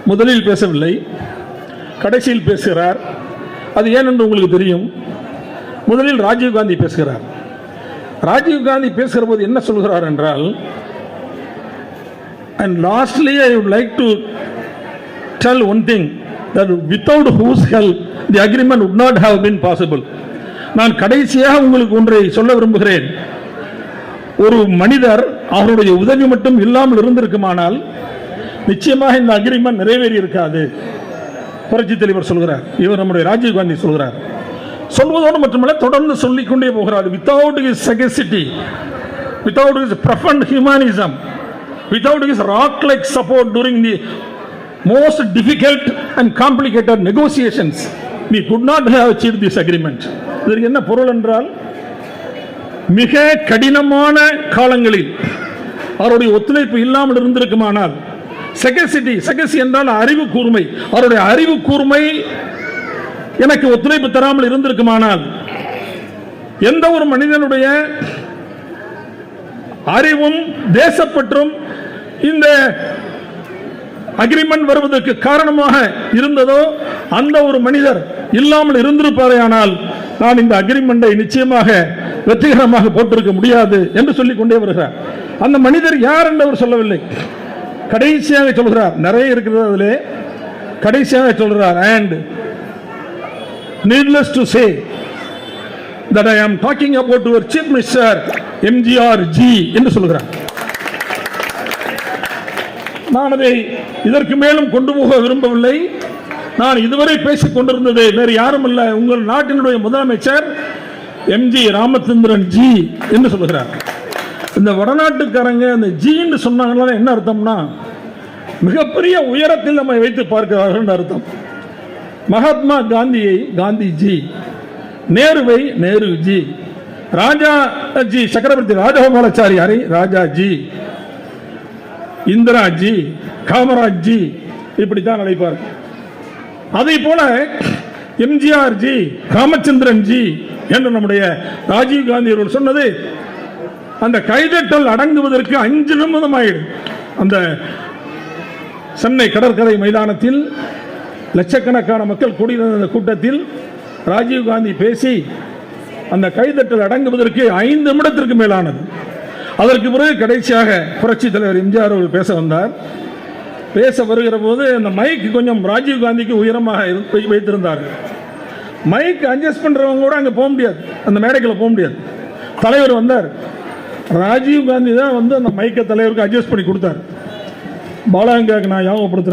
முதலில் பேசவில்லை, கடைசியில் பேசுகிறார். அது ஏனென்று உங்களுக்கு தெரியும். முதலில் ராஜீவ்காந்தி பேசுகிறார். ராஜீவ்காந்தி பேசுகிற போது என்ன சொல்கிறார் என்றால், and lastly I would like to tell one thing, that without whose help the agreement would not have been possible. நான் கடைசியாக உங்களுக்கு ஒன்றை சொல்ல விரும்புகிறேன். ஒரு மனிதர் அவருடைய உதவி மட்டும் இல்லாமல் இருந்திருக்குமானால் நிச்சயமாக இந்த அக்ரிமெண்ட் நிறைவேறி இருக்காது. புரட்சி தலைவர் சொல்கிறார், இவர் நம்முடைய ராஜீவ்காந்தி சொல்கிறார். சொல்வதோடு மட்டுமல்ல, தொடர்ந்து சொல்லிக்கொண்டே போகிறார். without his sagacity, without his profound humanism, without his rock-like support during the most difficult and complicated negotiations, we could not have achieved this agreement. இதற்கு என்ன பொருள் என்றால், மிக கடினமான காலங்களில் அவருடைய ஒத்துழைப்பு இல்லாமல் இருந்திருக்குமானால், சகசி என்றால் அறிவு கூர்மை, அவருடைய அறிவு கூர்மை எனக்கு ஒத்துழைப்பு தராமல் இருந்திருக்குமானால், எந்த ஒரு மனிதனுடைய அறிவும் தேசப்பற்றும் இந்த அக்ரிமெண்ட் வருவதற்கு காரணமாக இருந்ததோ அந்த ஒரு மனிதர் இல்லாமல் இருந்திருப்பாரேயானால் நான் இந்த அக்ரிமெண்டை நிச்சயமாக வெற்றிகரமாக போட்டிருக்க முடியாது என்று சொல்லிக் கொண்டே வருகிறார். அந்த மனிதர் யார் என்று அவர் சொல்லவில்லை, கடைசியாக சொல்கிறார். நிறைய இருக்கிறது அதிலே, கடைசியாக சொல்கிறார், and needless to say that I am talking about your chief minister MGR G என்று சொல்கிறார். நான் அதை இதற்கு மேலும் கொண்டு போக விரும்பவில்லை. நான் இதுவரை பேசிக் கொண்டிருந்தது வேறு யாரும் அல்ல, உங்கள் நாட்டினுடைய முதலமைச்சர் எம்ஜி ராமச்சந்திரன் ஜி என்று சொல்கிறார். இந்த வடநாட்டுக்காரங்க இந்த ஜி என்று சொன்னாங்கன்னா என்ன அர்த்தம்னா, மிகப்பெரிய உயரத்தில் நம்மை வைத்து பார்க்கிறார்கள் அர்த்தம். மகாத்மா காந்தியை காந்திஜி, நேருவை நேருஜி, ராஜாஜி சக்கரவர்த்தி ராஜகோபாலாச்சாரியாரை ராஜாஜி, இந்திராஜி, காமராஜ்ஜி இப்படித்தான் அழைப்பார். அதை போல எம்ஜிஆர் ஜி, ராமச்சந்திரன் ஜி என்று நம்முடைய ராஜீவ் காந்தி அவர்கள் சொன்னது, அந்த கைதட்டல் அடங்குவதற்கு 5 நிமிடம் ஆயிடும். அந்த சென்னை கடற்கரை மைதானத்தில் லட்சக்கணக்கான மக்கள் கூடியிருந்த கூட்டத்தில் ராஜீவ் காந்தி பேசி அந்த கைதட்டல் அடங்குவதற்கு 5 நிமிடத்திற்கு மேலானது. அதற்கு பிறகு கடைசியாக புரட்சி தலைவர் எம்ஜிஆர் அவர்கள் பேச வந்தார். பேச வருகிற போது அந்த மைக் கொஞ்சம் ராஜீவ் காந்திக்கு உயரமாக வைத்திருந்தார்கள். மைக் அட்ஜஸ்ட் பண்றவங்க கூட அங்கே போக முடியாது, அந்த மேடைக்குள்ள போக முடியாது. தலைவர் வந்தார், ராஜீவ் காந்தி தான் வந்து அந்த மைக்கை தலைவருக்கு அட்ஜஸ்ட் பண்ணி கொடுத்தார். பாலாங்காக்கு நான் ஞாபகப்படுத்துறேன்.